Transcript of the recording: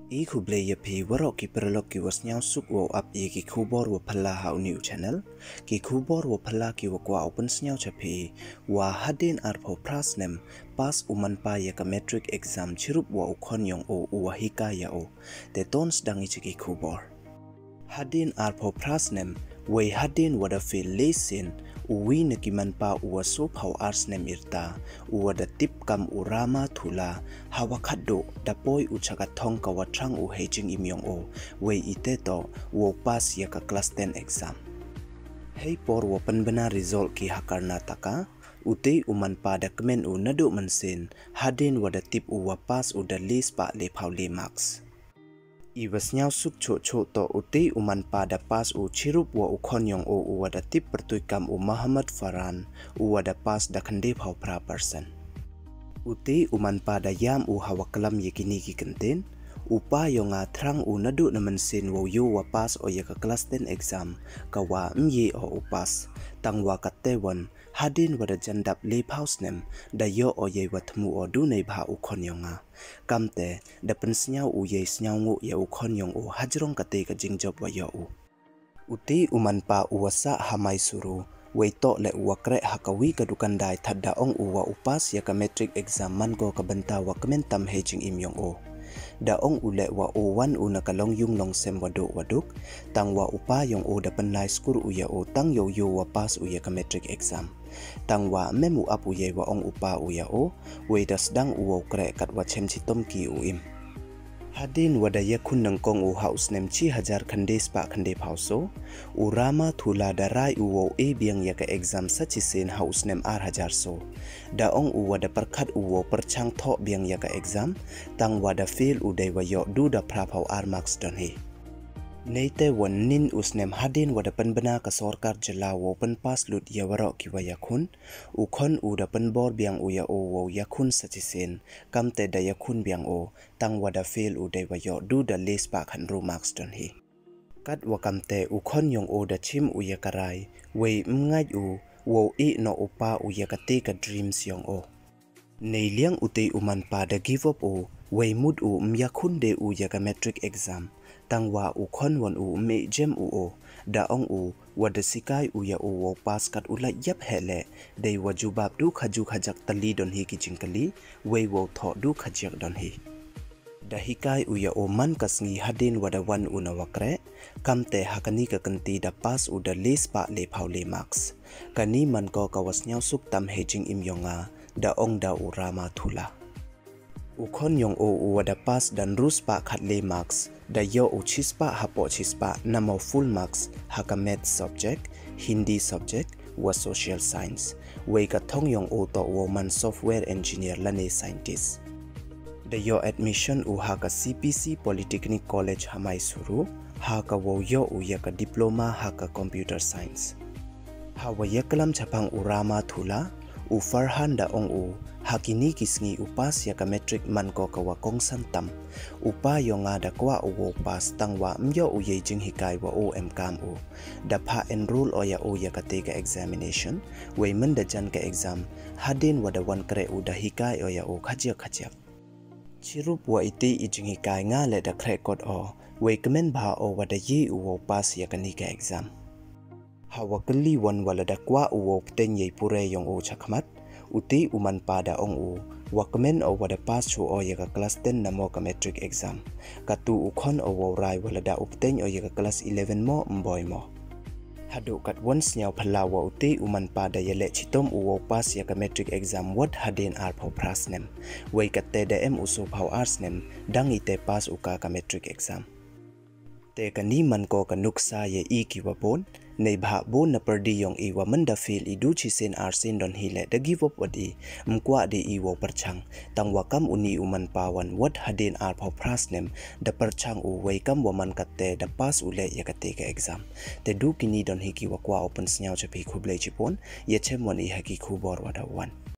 Kuble yapi warok ki perlok ki wasnyau suk wo up ki kubor wo pala hau new channel ki kubor wo pala ki wo kwa open snyau chapi wa Hadien arpo prasnem pas ManPa ya ka metric exam chirup wa ukon yong o uwahika ya o te tons dangi ki kubor Hadien arpo prasnem we Hadien wada feel lesin uwi na ki ManPa uwa so pau arsnem irta uwa da tip kam urama thula hawakado da poi uchaka thong ka watrang u hejing imyong o we ite to wo pass ya ka class 10 exam hei por wo panbana result ki hakarna taka ute ManPa da kmen u nado mansin Hadien wada tip uwa pass u da list pa le phau le marks Iwasnyau suk cho to uti ManPa da pas u chirup wa ukonyong o uwada tip pertuikam u Muhammad Faran uwada pas da kande phau pra person. Uti ManPa da yam u hawakalam yekini ki kenten upa yonga thrang u nadu namansin wo yu wa pas o yaka class 10 exam kawa mye o upas tangwa katewan Hadien wada jandap le pausnem da yo o ye watmu o du nei bha ukonyonga kamte da pensnyau u ye snyau ngu ya ukonyong o hajrong kate ka jingjob wa yo u uti ManPa uwasa hamai suru weito le uwakre hakawi kadukandai thadda ong uwa upas ya ka metric exam man ko kabanta wa kementam hejing imyong o da ong ule wa o1 una kalong yung long sem waduk tangwa upa yung o da panlai skur uya o tang yo wa pas uya ka metric exam tangwa memu ap uya wa ong upa uya o we das dang uwo kre kat wa chem chitom ki uim Hadien wada yakun nangkong u haus nem chi hajar khande spa khande phauso urama thula darai uwo e biang ya ka exam sachi sen haus nem ar hajar so da ong u wada perkhat uwo perchang tho biang ya ka exam tang wada fail u dai wa yo du da phraphau ar marks don he Neite wan nin usnem Hadien wada panbana ka sorkar jela wo pan pas lut ya waro ki wa yakun ukon u da panbor biang u ya o wo yakun sachisen kamte da yakun biang o tang wada fail u dai wa yo du da les pa khan ru marks don hi kat wa kamte ukon yong o da chim u ya karai we mngai u wo e no upa u ya ka te ka dreams yong o nei liang ute ManPa da give up o we mud u myakun de u ya ka metric exam tangwa ukon wan u me jem u o da ong u wada sikai u ya u wo pas kat ula yap hele dei wajubab du khaju khajak tali don hi ki jingkali we wo tho du khajak don hi da hikai u ya o man kasngi Hadien wada wan u na wakre kamte hakani ka kanti da pas u da les pa le phau le marks kani man ko kawasnyau suk tam hejing imyonga da ong da u rama thula ukon yong o wada pas dan rus pa khat le marks da yo u chispa hapo chispa namo full marks haka math subject Hindi subject wa social science we ka thong yong o to woman software engineer lane scientist da yo admission u haka CPC Polytechnic College hamai suru haka wo yo u yaka diploma haka computer science hawa yakalam chapang urama thula u Farhan da ong u hakini kisngi upas ya ka metric man ko kawa kong santam upa yonga da kwa u pas tangwa myo u ye jing hikai wa o kam u da pha enroll o ya ka te ka examination we man da jan ka exam Hadien wada wan kre u da hikai o ya o khajia chirup wa ite I jing hikai nga le da kre kod o we kemen ba o wada yi u pas ya ka ni ka exam hawakali wan wala da kwa u pten ye pure yong o chakmat uti ManPa da ong u wakmen o wada pas chu o ya ka class 10 na mo ka metric exam katu ukon o wo rai wala da upten o ya ka class 11 mo mboy mo hadu kat once nyau phalawa uti ManPa da yele chitom u wo pas ya ka metric exam what Hadien arpo prasnem we katte da em usu phau arsnem dangi te pas uka ka metric exam te kani man ko ka nuksa ye I ki wapon nei bha bo na perdi yong I wa manda feel I du chi sen arsin don hile da give up wadi mkwa de I wo perchang tangwa kam uni ManPa wan what Hadien arpo prasnem da perchang u we kam wa man katte da pas ule ya kate ka exam te du kini don hi ki wa kwa open snyau chapi khuble chipon ye chem wan I haki khubor wada wan